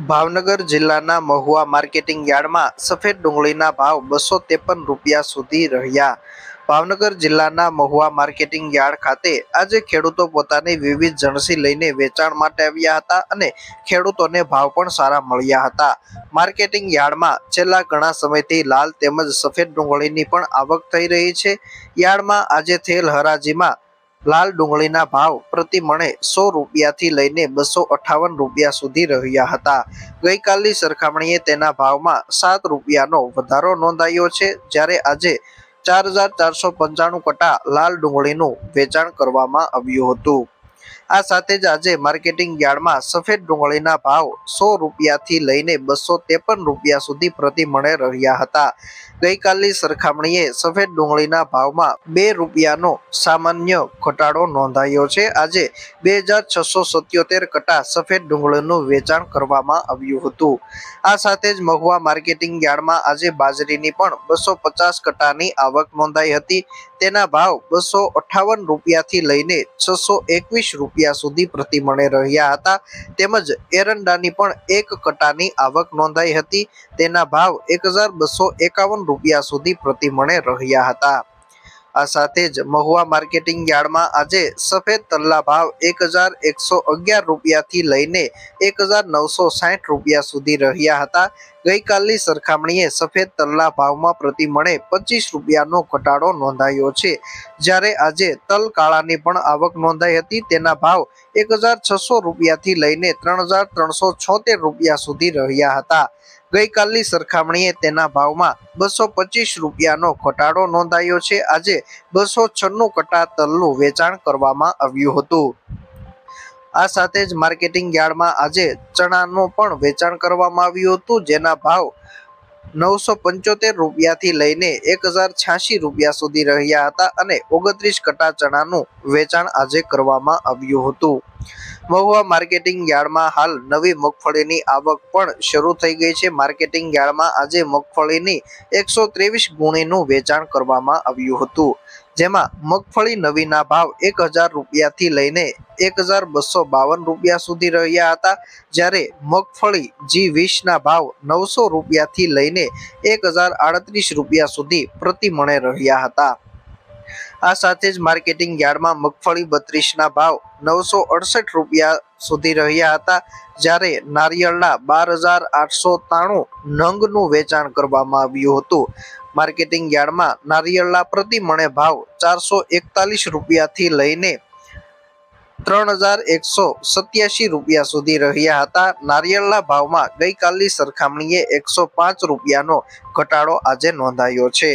ભાવનગર જિલ્લાના મહુવા માર્કેટિંગ યાર્ડમાં સફેદ ડુંગળીના ભાવ 253 રૂપિયા સુધી રહ્યા। ભાવનગર જિલ્લાના મહુવા માર્કેટિંગ યાર્ડ ખાતે આજે ખેડૂતો પોતાની વિવિધ જણસી લઈને વેચાણ માટે આવ્યા હતા અને ખેડૂતોને ભાવ પણ સારા મળ્યા હતા। માર્કેટિંગ યાર્ડમાં છેલ્લા ઘણા સમયથી લાલ તેમજ સફેદ ડુંગળીની પણ આવક થઈ રહી છે। યાર્ડમાં આજે થયેલ હરાજીમાં લાલ ડુંગળીના ભાવ પ્રતિ મણે 100 રૂપિયાથી લઈને 258 રૂપિયા સુધી રહ્યા હતા। ગઈકાલની સરખામણીએ તેના ભાવમાં 7 રૂપિયાનો વધારો નોંધાયો છે, જ્યારે આજે 4495 કટા લાલ ડુંગળીનું વેચાણ કરવામાં આવ્યું હતું। આ સાથે જ આજે માર્કેટિંગ યાર્ડમાં સફેદ ડુંગળીના ભાવ 100 રૂપિયાથી લઈને 253 રૂપિયા સુધી પ્રતિ મણે રહ્યા હતા। ગઈકાલની સરખામણીએ સફેદ ડુંગળીના ભાવમાં 2 રૂપિયાનો સામાન્ય ઘટાડો નોંધાયો છે। આજે 2677 કટા સફેદ ડુંગળીનું વેચાણ કરવામાં આવ્યું હતું। આ સાથે જ મહુવા માર્કેટિંગ યાર્ડમાં આજે બાજરીની પણ 250 કટાની આવક નોંધાઈ હતી। તેના ભાવ 258 રૂપિયાથી લઈને 621 રૂપિયા સુધી પ્રતિ મણે રહ્યા હતા। તેમજ એરંડાની પણ 1 કટાની આવક નોંધાઈ હતી। તેના ભાવ 1251 રૂપિયા સુધી પ્રતિ મણે રહ્યા હતા। આ સાથે જ મહુવા માર્કેટિંગ યાર્ડમાં આજે સફેદ તલના ભાવ 1111 રૂપિયાથી લઈને 1960 રૂપિયા સુધી રહ્યા હતા। ગઈકાલની સરખામણીએ સફેદ તલના ભાવમાં પ્રતિ મણે 25 રૂપિયાનો ઘટાડો નોંધાયો છે, જ્યારે આજે તલ કાળાની પણ આવક નોંધાઈ હતી। તેના ભાવ 1600 રૂપિયાથી લઈને 3376 રૂપિયા સુધી રહ્યા હતા। ગઈકાલની સરખામણીએ તેના ભાવમાં 225 રૂપિયાનો ઘટાડો નોંધાયો છે। આજે 296 કટા તલનું વેચાણ કરવામાં આવ્યું હતું। આ સાથે જ માર્કેટિંગ યાર્ડમાં આજે ચણાનું પણ વેચાણ કરવામાં આવ્યું હતું, જેના ભાવ 975 રૂપિયાથી લઈને 1086 રૂપિયા સુધી રહ્યા હતા અને 29 કટા ચણાનું વેચાણ આજે કરવામાં આવ્યું હતું। મહુવા માર્કેટિંગ યાર્ડમાં હાલ નવી મગફળીની આવક પણ શરૂ થઈ ગઈ છે। માર્કેટિંગ યાર્ડમાં આજે મગફળીની 123 ગુણીનું વેચાણ કરવામાં આવ્યું હતું, જેમાં મગફળી નવીના ભાવ 1000 રૂપિયાથી લઈને 1252 રૂપિયા સુધી રહ્યા હતા, જ્યારે મગફળી G20ના ભાવ 900 રૂપિયાથી લઈને 1038 રૂપિયા સુધી પ્રતિ મણે રહ્યા હતા। આ સાથે જ માર્કેટિંગ યાર્ડમાં મગફળી 32ના ભાવ 968 રૂપિયા સુધી રહ્યા હતા, જ્યારે નારિયેળના 12893 નંગનું વેચાણ કરવામાં આવ્યું હતું। માર્કેટિંગ યાર્ડમાં નારિયેળના પ્રતિ મણે ભાવ 441 રૂપિયાથી લઈને 3187 રૂપિયા સુધી રહ્યા હતા। નારિયેળના ભાવમાં ગઈકાલની સરખામણીએ 105 રૂપિયાનો ઘટાડો આજે નોંધાયો છે।